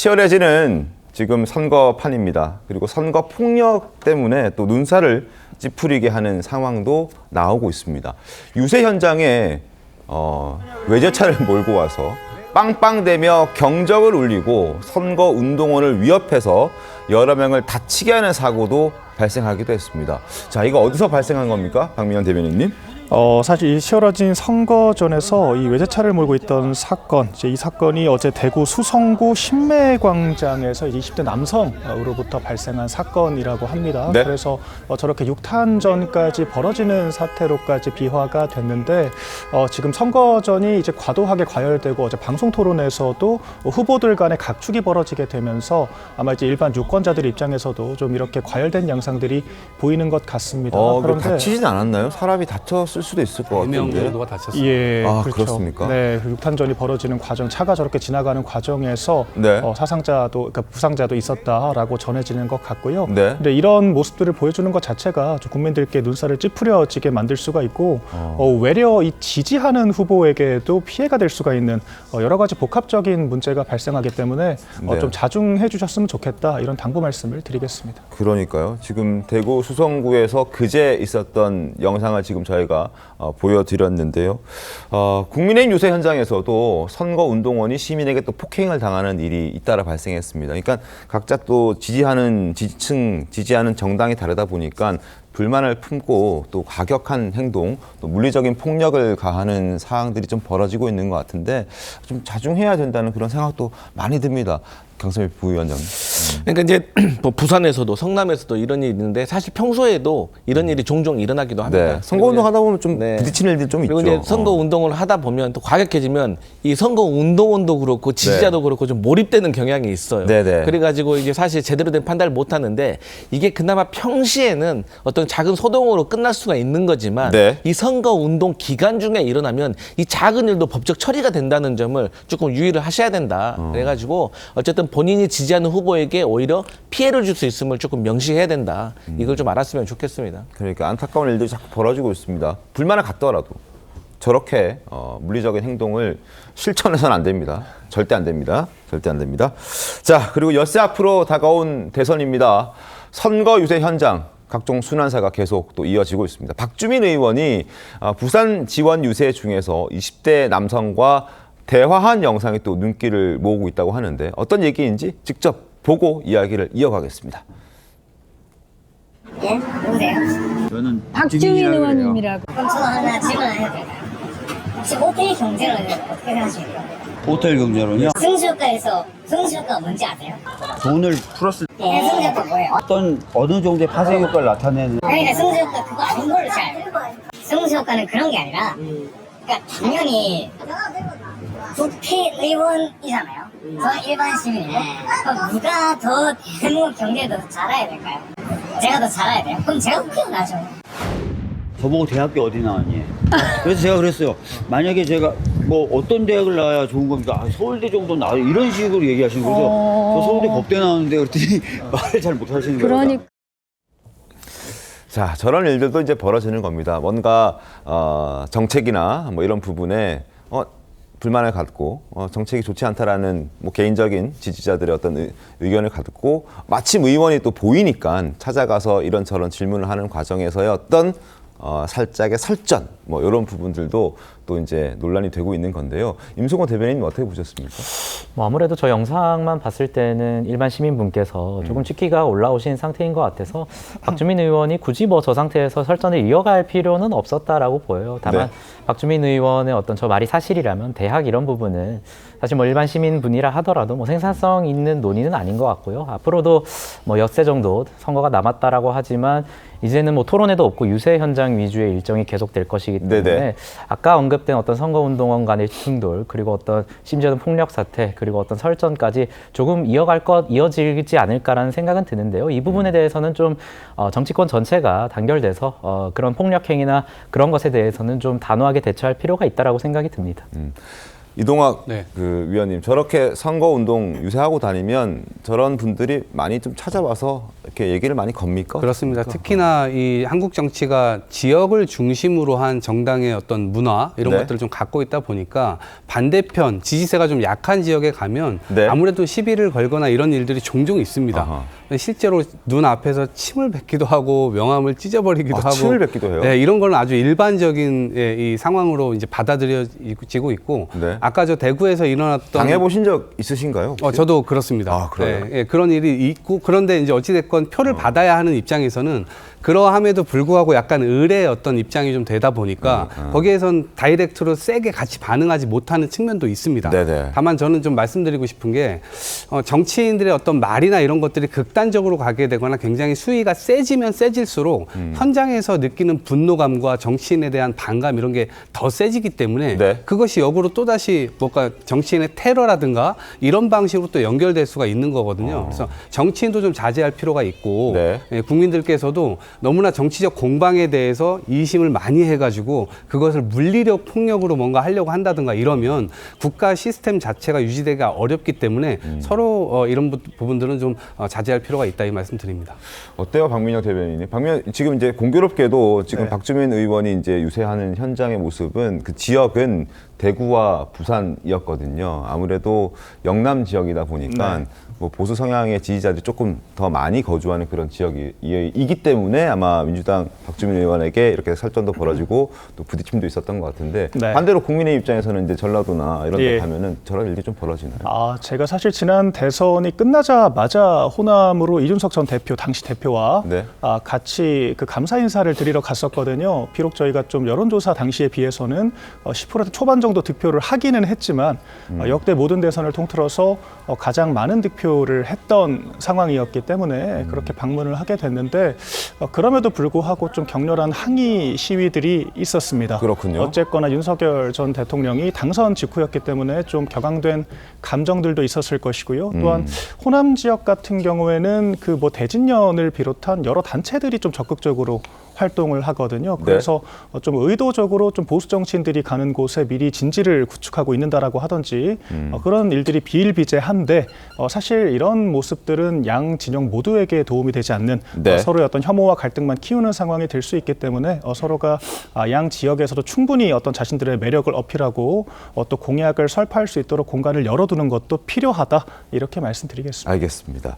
치열해지는 지금 선거판입니다. 그리고 선거 폭력 때문에 또 눈살을 찌푸리게 하는 상황도 나오고 있습니다. 유세 현장에 외제차를 몰고 와서 빵빵대며 경적을 울리고 선거 운동원을 위협해서 여러 명을 다치게 하는 사고도 발생하기도 했습니다. 자, 이거 어디서 발생한 겁니까? 박민현 대변인님? 사실 이 치열어진 선거전에서 이 외제차를 몰고 있던 사건, 이 사건이 어제 대구 수성구 신매광장에서 20대 남성으로부터 발생한 사건이라고 합니다. 네? 그래서 저렇게 6탄전까지 벌어지는 사태로까지 비화가 됐는데 지금 선거전이 이제 과도하게 과열되고 어제 방송 토론에서도 후보들 간의 각축이 벌어지게 되면서 아마 이제 일반 유권자들 입장에서도 좀 이렇게 과열된 양상들이 보이는 것 같습니다. 그런데 다치진 않았나요? 사람이 다쳤을 수도 있을 것 같은데. 4명 정도가 다쳤습니다. 예, 그렇죠. 그렇습니까? 네, 6탄전이 벌어지는 과정, 차가 저렇게 지나가는 과정에서 네. 사상자도, 그러니까 부상자도 있었다라고 전해지는 것 같고요. 네. 근데 이런 모습들을 보여주는 것 자체가 좀 국민들께 눈살을 찌푸려지게 만들 수가 있고, 외려 이 지지하는 후보에게도 피해가 될 수가 있는 여러 가지 복합적인 문제가 발생하기 때문에 네. 좀 자중해 주셨으면 좋겠다 이런 당부 말씀을 드리겠습니다. 그러니까요. 지금 대구 수성구에서 그제 있었던 영상을 지금 저희가 보여드렸는데요. 국민의힘 유세 현장에서도 선거운동원이 시민에게 또 폭행을 당하는 일이 잇따라 발생했습니다. 그러니까 각자 또 지지하는 지지층, 지지하는 정당이 다르다 보니까 불만을 품고 또 과격한 행동, 또 물리적인 폭력을 가하는 사항들이 좀 벌어지고 있는 것 같은데 좀 자중해야 된다는 그런 생각도 많이 듭니다. 강성일 부위원장님. 그러니까 이제 뭐 부산에서도 성남에서도 이런 일이 있는데 사실 평소에도 이런 일이 종종 일어나기도 합니다. 네. 선거운동 하다 보면 좀 네. 부딪히는 일들이 좀 그리고 있죠. 이제 선거운동을 하다 보면 또 과격해지면 이 선거운동원도 그렇고 지지자도 그렇고 좀 몰입되는 경향이 있어요. 네네. 그래가지고 이게 사실 제대로 된 판단을 못 하는데 이게 그나마 평시에는 어떤 작은 소동으로 끝날 수가 있는 거지만 네. 이 선거운동 기간 중에 일어나면 이 작은 일도 법적 처리가 된다는 점을 조금 유의를 하셔야 된다. 그래가지고 어쨌든 본인이 지지하는 후보에게 오히려 피해를 줄 수 있음을 조금 명시해야 된다. 이걸 좀 알았으면 좋겠습니다. 그러니까 안타까운 일들이 자꾸 벌어지고 있습니다. 불만을 갖더라도 저렇게 물리적인 행동을 실천해서는 안 됩니다. 절대 안 됩니다. 절대 안 됩니다. 자, 그리고 엿새 앞으로 다가온 대선입니다. 선거 유세 현장 각종 순환사가 계속 또 이어지고 있습니다. 박주민 의원이 부산 지원 유세 중에서 20대 남성과 대화한 영상이 또 눈길을 모으고 있다고 하는데 어떤 얘기인지 직접 보고 이야기를 이어가겠습니다. 예? 누구세요? 저는 박주민 의원님이라고. 그럼 저 하나 질문 해도 될까요? 혹시 호텔 경제를 어떻게 생각하십니까? 호텔 경제론요. 승수효과에서 승수효과가 뭔지 아세요? 돈을 풀었을 때 네, 승수효과 뭐예요? 어떤 어느 정도의 파생 효과를 나타내는 그러니까 승수효과 그거 아닌 걸로 잘 알아요. 승수효과는 그런 게 아니라 그러니까 당연히 국회의원이잖아요. 저는 일반 시민이에요. 그럼 누가 더 대한민국 경제에 더 잘해야 될까요? 제가 더 잘해야 돼요? 그럼 제가 국회의원 하죠. 저보고 대학교 어디 나왔니? 그래서 제가 그랬어요. 만약에 제가 뭐 어떤 대학을 나와야 좋은 겁니까? 서울대 정도 나와요. 이런 식으로 얘기하시는 거죠. 저 서울대 법대 나왔는데 그랬더니 말을 잘 못하시는 거예요. 그러니까 자, 저런 일들도 이제 벌어지는 겁니다. 뭔가 정책이나 뭐 이런 부분에 불만을 갖고 정책이 좋지 않다라는 뭐 개인적인 지지자들의 어떤 의견을 갖고 마침 의원이 또 보이니까 찾아가서 이런저런 질문을 하는 과정에서의 어떤 살짝의 설전 뭐 이런 부분들도 또 이제 논란이 되고 있는 건데요. 임승호 대변인님 어떻게 보셨습니까? 뭐 아무래도 저 영상만 봤을 때는 일반 시민분께서 조금 치기가 올라오신 상태인 것 같아서 박주민 의원이 굳이 뭐 저 상태에서 설전을 이어갈 필요는 없었다라고 보여요. 다만 네. 박주민 의원의 어떤 저 말이 사실이라면 대학 이런 부분은 사실 뭐 일반 시민분이라 하더라도 뭐 생산성 있는 논의는 아닌 것 같고요. 앞으로도 뭐 엿새 정도 선거가 남았다라고 하지만 이제는 뭐 토론회도 없고 유세 현장 위주의 일정이 계속될 것이기 때문에 네네. 아까 언급된 어떤 선거운동원 간의 충돌 그리고 어떤 심지어는 폭력 사태 그리고 어떤 설전까지 조금 이어지지 않을까라는 생각은 드는데요. 이 부분에 대해서는 좀 정치권 전체가 단결돼서 그런 폭력 행위나 그런 것에 대해서는 좀 단호하게 대처할 필요가 있다라고 생각이 듭니다. 이동학 네. 그 위원님 저렇게 선거운동 유세하고 다니면 저런 분들이 많이 좀 찾아와서 이렇게 얘기를 많이 겁니까? 그렇습니다. 특히나 이 한국 정치가 지역을 중심으로 한 정당의 어떤 문화 이런 네. 것들을 좀 갖고 있다 보니까 반대편 지지세가 좀 약한 지역에 가면 네. 아무래도 시비를 걸거나 이런 일들이 종종 있습니다. 아하. 실제로 눈 앞에서 침을 뱉기도 하고 명함을 찢어버리기도 하고 침을 뱉기도 해요? 네, 이런 건 아주 일반적인 이 상황으로 이제 받아들여지고 있고 네. 아까 저 대구에서 일어났던 당해보신 적 있으신가요? 혹시? 저도 그렇습니다. 아, 그래요? 예, 그런 일이 있고 그런데 이제 어찌됐건 표를 받아야 하는 입장에서는 그러함에도 불구하고 약간 의뢰의 어떤 입장이 좀 되다 보니까 거기에선 다이렉트로 세게 같이 반응하지 못하는 측면도 있습니다. 네네. 다만 저는 좀 말씀드리고 싶은 게 정치인들의 어떤 말이나 이런 것들이 극단적으로 가게 되거나 굉장히 수위가 세지면 세질수록 현장에서 느끼는 분노감과 정치인에 대한 반감 이런 게 더 세지기 때문에 네. 그것이 역으로 또다시 뭔가 정치인의 테러라든가 이런 방식으로 또 연결될 수가 있는 거거든요. 그래서 정치인도 좀 자제할 필요가 있고 네. 국민들께서도 너무나 정치적 공방에 대해서 이심을 많이 해가지고 그것을 물리력 폭력으로 뭔가 하려고 한다든가 이러면 국가 시스템 자체가 유지되기가 어렵기 때문에 서로 이런 부분들은 좀 자제할 필요가 있다 이 말씀드립니다. 어때요, 박민영 대변인님? 지금 이제 공교롭게도 지금 네. 박주민 의원이 이제 유세하는 현장의 모습은 그 지역은 대구와 부산이었거든요. 아무래도 영남 지역이다 보니까 네. 뭐 보수 성향의 지지자들이 조금 더 많이 거주하는 그런 지역이기 때문에 아마 민주당 박주민 의원에게 이렇게 설전도 벌어지고 또 부딪힘도 있었던 것 같은데 네. 반대로 국민의 입장에서는 이제 전라도나 이런 데 예. 가면은 저런 일이 좀 벌어지나요? 제가 사실 지난 대선이 끝나자마자 호남으로 이준석 전 대표, 당시 대표와 네. 같이 그 감사 인사를 드리러 갔었거든요. 비록 저희가 좀 여론조사 당시에 비해서는 10% 초반 정도 득표를 하기는 했지만 역대 모든 대선을 통틀어서 가장 많은 득표를 했던 상황이었기 때문에 그렇게 방문을 하게 됐는데 그럼에도 불구하고 좀 격렬한 항의 시위들이 있었습니다. 그렇군요. 어쨌거나 윤석열 전 대통령이 당선 직후였기 때문에 좀 격앙된 감정들도 있었을 것이고요. 또한 호남 지역 같은 경우에는 그 뭐 대진년을 비롯한 여러 단체들이 좀 적극적으로 활동을 하거든요. 그래서 좀 의도적으로 좀 보수 정치인들이 가는 곳에 미리 진지를 구축하고 있는다라고 하던지 그런 일들이 비일비재한데 사실 이런 모습들은 양 진영 모두에게 도움이 되지 않는 네. 서로의 어떤 혐오와 갈등만 키우는 상황이 될 수 있기 때문에 서로가 양 지역에서도 충분히 어떤 자신들의 매력을 어필하고 또 공약을 설파할 수 있도록 공간을 열어두는 것도 필요하다 이렇게 말씀드리겠습니다. 알겠습니다.